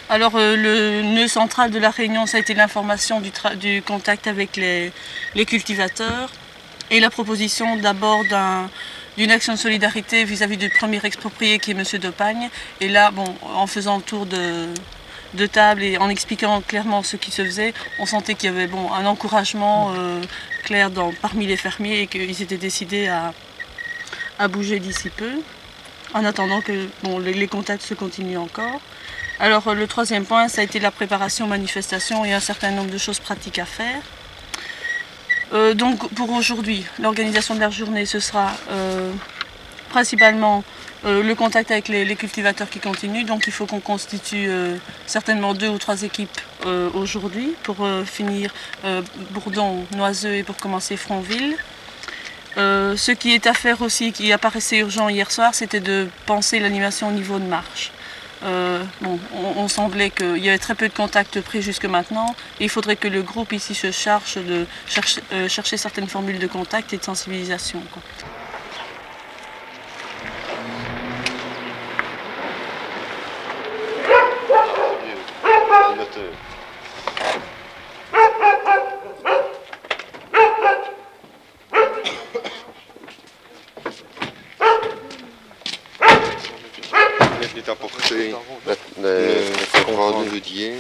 Alors le nœud central de la réunion, ça a été l'information du contact avec les cultivateurs et la proposition d'abord d'une action de solidarité vis-à-vis du premier exproprié qui est M. Dopagne. Et là, bon, en faisant le tour de table et en expliquant clairement ce qui se faisait, on sentait qu'il y avait bon, un encouragement clair parmi les fermiers et qu'ils étaient décidés à bouger d'ici peu, en attendant que bon, les contacts se continuent encore. Alors le troisième point, ça a été la préparation aux manifestations et un certain nombre de choses pratiques à faire. Donc pour aujourd'hui, l'organisation de la journée, ce sera principalement le contact avec les cultivateurs qui continue. Donc il faut qu'on constitue certainement 2 ou 3 équipes aujourd'hui pour finir Bourdon, Noiseux et pour commencer Frontville. Ce qui est à faire aussi, qui apparaissait urgent hier soir, c'était de penser l'animation au niveau de marche. Bon, on semblait qu'il y avait très peu de contacts pris jusque maintenant et il faudrait que le groupe ici se charge de chercher certaines formules de contact et de sensibilisation, quoi. Est apporté le compte rendu d'hier.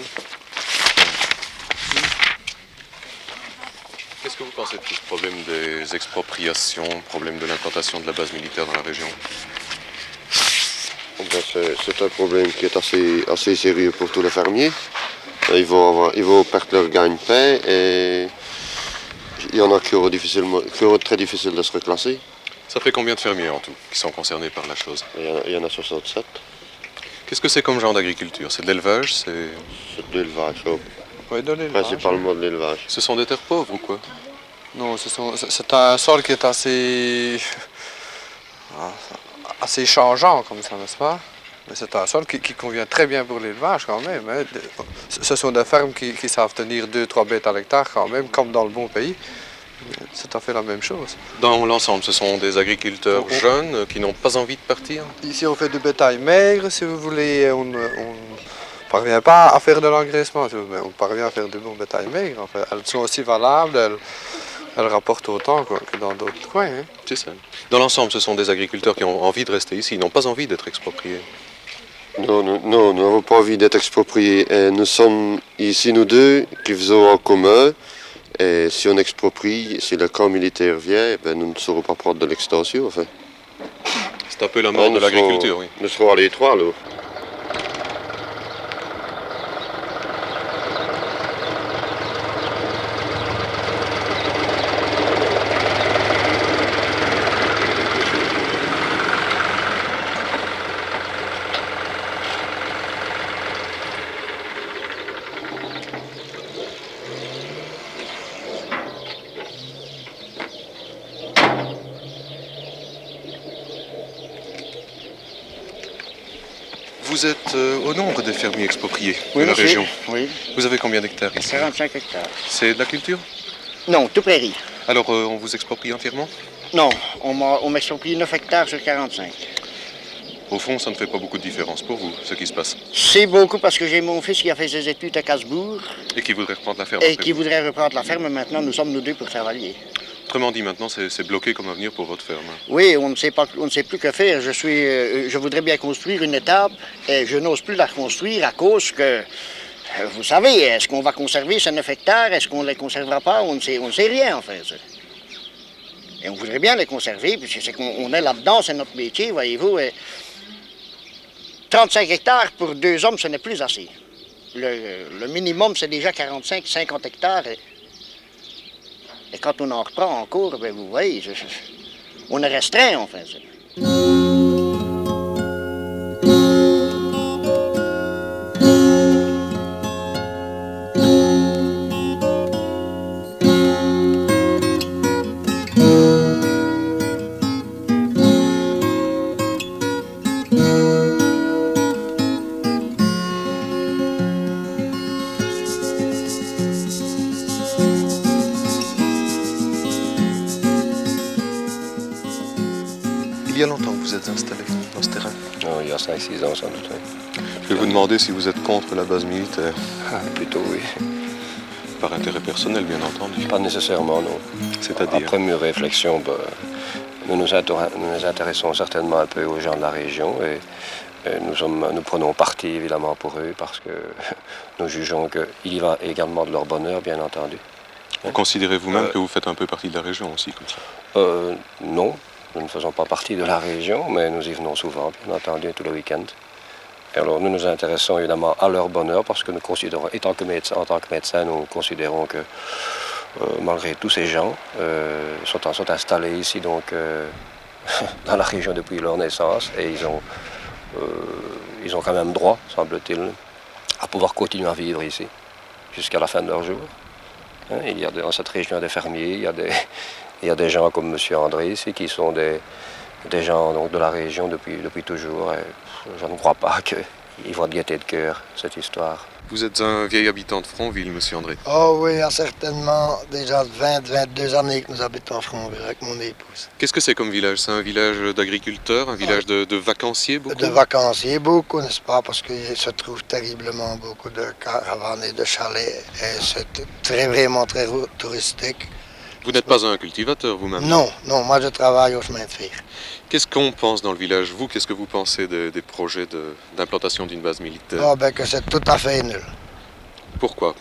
Qu'est-ce que vous pensez de tout ce problème des expropriations, problème de l'implantation de la base militaire dans la région? C'est un problème qui est assez sérieux pour tous les fermiers. Ils vont perdre leur gagne-pain et il y en a qui auront très difficile de se reclasser. Ça fait combien de fermiers en tout qui sont concernés par la chose? Il y en a 67. Qu'est-ce que c'est comme genre d'agriculture? C'est de l'élevage? C'est de l'élevage, Oui, de l'élevage. Principalement de l'élevage. Ce sont des terres pauvres ou quoi? Non, c'est un sol qui est assez changeant comme ça, n'est-ce pas? Mais c'est un sol qui convient très bien pour l'élevage quand même, hein. Ce sont des fermes qui savent tenir 2-3 bêtes à l'hectare quand même, comme dans le bon pays. C'est tout à fait la même chose. Dans l'ensemble, ce sont des agriculteurs jeunes qui n'ont pas envie de partir? Ici, on fait du bétail maigre, si vous voulez. On ne parvient pas à faire de l'engraissement, mais on parvient à faire du bon bétail maigre. En fait. Elles sont aussi valables, elles rapportent autant que dans d'autres coins. Hein. C'est ça. Dans l'ensemble, ce sont des agriculteurs qui ont envie de rester ici, ils n'ont pas envie d'être expropriés. Non, nous n'avons pas envie d'être expropriés. Et nous sommes ici, nous deux, qui faisons en commun. Et si on exproprie, si le camp militaire vient, ben nous ne saurons pas prendre de l'extension. Enfin. C'est un peu la mort de l'agriculture, oui. Nous serons à l'étroit, alors. Vous êtes au nombre des fermiers expropriés de la région. Oui, Vous avez combien d'hectares ici? 45 hectares. C'est de la culture? Non, tout prairie. Alors, on vous exproprie entièrement? Non, on m'exproprie 9 hectares sur 45. Au fond, ça ne fait pas beaucoup de différence pour vous, ce qui se passe. C'est beaucoup parce que j'ai mon fils qui a fait ses études à Casbourg. Et qui voudrait reprendre la ferme? Et qui voudrait reprendre la ferme. Maintenant, nous sommes nous deux pour travailler. Autrement dit, maintenant, c'est bloqué comme avenir pour votre ferme. Oui, on ne sait plus que faire. Je voudrais bien construire une étape et je n'ose plus la reconstruire à cause que, vous savez, est-ce qu'on va conserver ces 9 hectares? Est-ce qu'on ne les conservera pas? On ne sait rien, en fait. Et on voudrait bien les conserver, puisque c'est qu'on est là-dedans, c'est notre métier, voyez-vous. 35 hectares pour 2 hommes, ce n'est plus assez. Le minimum, c'est déjà 45-50 hectares. Et quand on en reprend encore, ben vous voyez, on est restreint, en fait. Il y a longtemps que vous êtes installé dans ce terrain? Non, il y a 5-6 ans sans doute. Oui. Je vais vous demander si vous êtes contre la base militaire. Ah, plutôt oui. Par intérêt personnel, bien entendu. Pas nécessairement, non. C'est-à-dire? Après mûre réflexion, nous nous intéressons certainement un peu aux gens de la région et nous prenons parti évidemment pour eux parce que nous jugeons qu'il y va également de leur bonheur, bien entendu. Vous considérez vous-même que vous faites un peu partie de la région aussi, comme ça? Non, nous ne faisons pas partie de la région, mais nous y venons souvent, bien entendu, tous les week-ends. Et alors nous nous intéressons évidemment à leur bonheur parce que nous considérons, en tant que médecins, nous considérons que malgré tous ces gens sont installés ici donc dans la région depuis leur naissance et ils ont quand même droit, semble-t-il, à pouvoir continuer à vivre ici jusqu'à la fin de leur jour. Hein, il y a dans cette région des fermiers, il y a des gens comme M. André ici qui sont des gens donc, de la région depuis toujours. Et je ne crois pas qu'ils voient de gaieté de cœur cette histoire. Vous êtes un vieil habitant de Fronville, M. André? Oh oui, il y a certainement déjà 22 années que nous habitons à Fronville avec mon épouse. Qu'est-ce que c'est comme village? C'est un village d'agriculteurs, un village de vacanciers, beaucoup? De vacanciers, beaucoup, n'est-ce pas? Parce qu'il se trouve terriblement beaucoup de caravanes et de chalets. Et c'est vraiment très touristique. Vous n'êtes pas un cultivateur vous-même? Non, non, moi je travaille au chemin de fer. Qu'est-ce qu'on pense dans le village? Vous, qu'est-ce que vous pensez des projets d'implantation d'une base militaire? Oh, ben que c'est tout à fait nul. Pourquoi?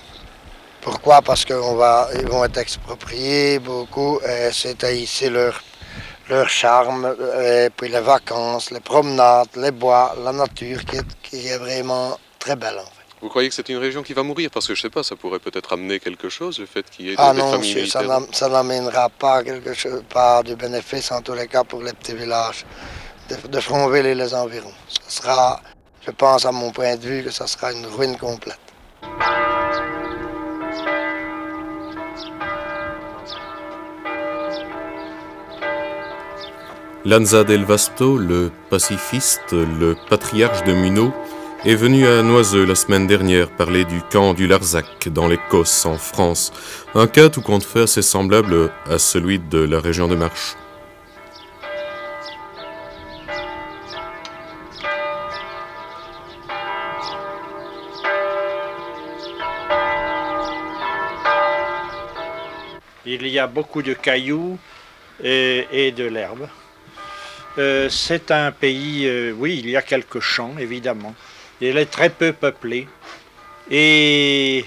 Pourquoi? Parce qu'ils vont être expropriés beaucoup, et c'est ici leur charme, et puis les vacances, les promenades, les bois, la nature qui est vraiment très belle en fait. Vous croyez que c'est une région qui va mourir? Parce que je ne sais pas, ça pourrait peut-être amener quelque chose, le fait qu'il y ait des familles militaires. Ça n'amènera pas quelque chose, pas de bénéfice en tous les cas pour les petits villages de Fronville et les environs. Ce sera, je pense à mon point de vue, que ça sera une ruine complète. Lanza del Vasto, le pacifiste, le patriarche de Muneau, est venu à Noiseux la semaine dernière parler du camp du Larzac dans l'Écosse en France, un cas tout compte fait assez semblable à celui de la région de Marche. Il y a beaucoup de cailloux et de l'herbe. C'est un pays, oui, il y a quelques champs, évidemment. Il est très peu peuplé. Et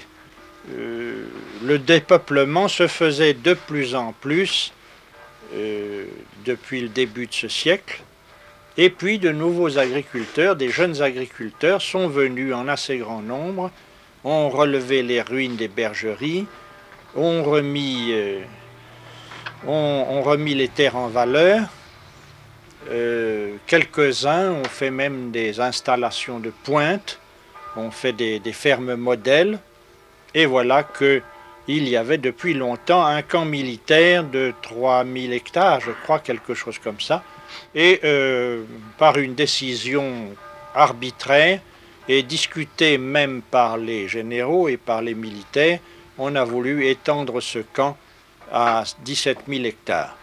le dépeuplement se faisait de plus en plus depuis le début de ce siècle. Et puis de nouveaux agriculteurs, des jeunes agriculteurs, sont venus en assez grand nombre, ont relevé les ruines des bergeries, ont remis les terres en valeur. Quelques-uns ont fait même des installations de pointe, ont fait des fermes modèles, et voilà qu'il y avait depuis longtemps un camp militaire de 3000 hectares, je crois, quelque chose comme ça, et par une décision arbitraire et discutée même par les généraux et par les militaires, on a voulu étendre ce camp à 17 000 hectares.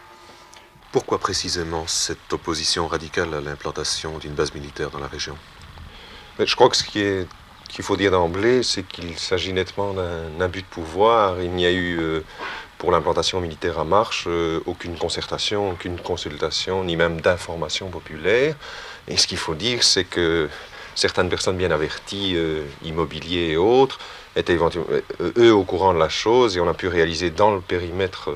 Pourquoi précisément cette opposition radicale à l'implantation d'une base militaire dans la région? Je crois que qu'il faut dire d'emblée, c'est qu'il s'agit nettement d'un abus de pouvoir. Il n'y a eu, pour l'implantation militaire à Marche, aucune concertation, aucune consultation, ni même d'information populaire. Et ce qu'il faut dire, c'est que certaines personnes bien averties, immobiliers et autres, étaient eux au courant de la chose, et on a pu réaliser dans le périmètre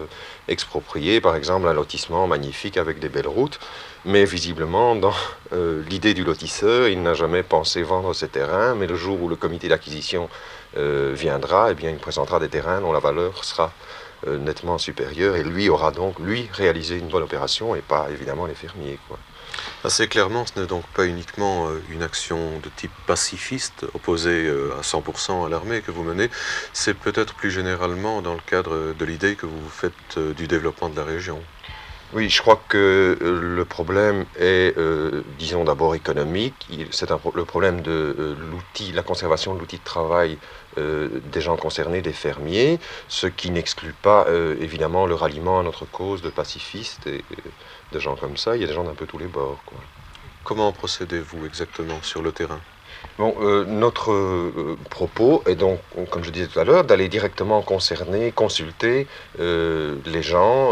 exproprié, par exemple, un lotissement magnifique avec des belles routes, mais visiblement, dans l'idée du lotisseur, il n'a jamais pensé vendre ces terrains, mais le jour où le comité d'acquisition viendra, eh bien, il présentera des terrains dont la valeur sera nettement supérieure, et lui aura donc, réalisé une bonne opération, et pas, évidemment, les fermiers, quoi. Assez clairement, ce n'est donc pas uniquement une action de type pacifiste, opposée à 100% à l'armée que vous menez, c'est peut-être plus généralement dans le cadre de l'idée que vous faites du développement de la région. Oui, je crois que le problème est, disons d'abord économique, c'est le problème de l'outil, la conservation de l'outil de travail des gens concernés, des fermiers, ce qui n'exclut pas évidemment le ralliement à notre cause de pacifistes et de gens comme ça. Il y a des gens d'un peu tous les bords, quoi. Comment procédez-vous exactement sur le terrain? Bon, notre propos est donc, comme je disais tout à l'heure, d'aller directement concerner, consulter les gens,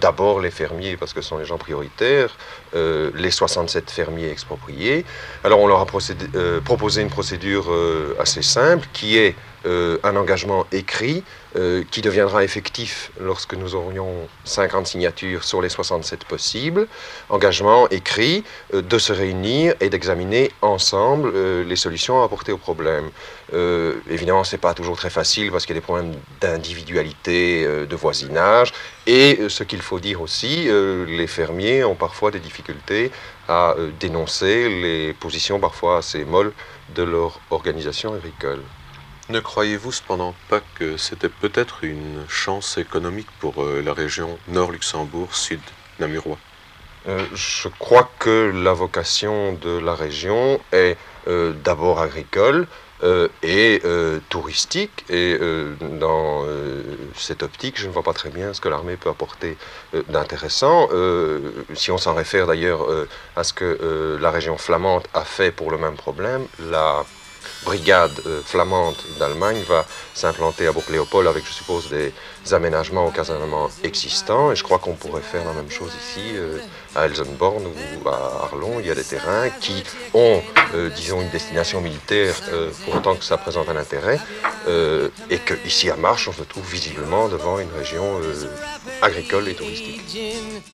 d'abord les fermiers parce que ce sont les gens prioritaires, les 67 fermiers expropriés. Alors on leur a proposé une procédure assez simple qui est un engagement écrit qui deviendra effectif lorsque nous aurions 50 signatures sur les 67 possibles. Engagement écrit de se réunir et d'examiner ensemble les solutions à apporter au problème. Évidemment, ce n'est pas toujours très facile parce qu'il y a des problèmes d'individualité, de voisinage. Et ce qu'il faut dire aussi, les fermiers ont parfois des difficultés à dénoncer les positions parfois assez molles de leur organisation agricole. Ne croyez-vous cependant pas que c'était peut-être une chance économique pour la région Nord-Luxembourg, Sud-Namurois? Je crois que la vocation de la région est d'abord agricole et touristique. Et dans cette optique, je ne vois pas très bien ce que l'armée peut apporter d'intéressant. Si on s'en réfère d'ailleurs à ce que la région flamande a fait pour le même problème, la brigade flamande d'Allemagne va s'implanter à Bourg-Léopold avec, je suppose, des aménagements au casernement existants. Et je crois qu'on pourrait faire la même chose ici, à Elsenborn ou à Arlon. Il y a des terrains qui ont, disons, une destination militaire pour autant que ça présente un intérêt. Et qu'ici à Marche, on se trouve visiblement devant une région agricole et touristique.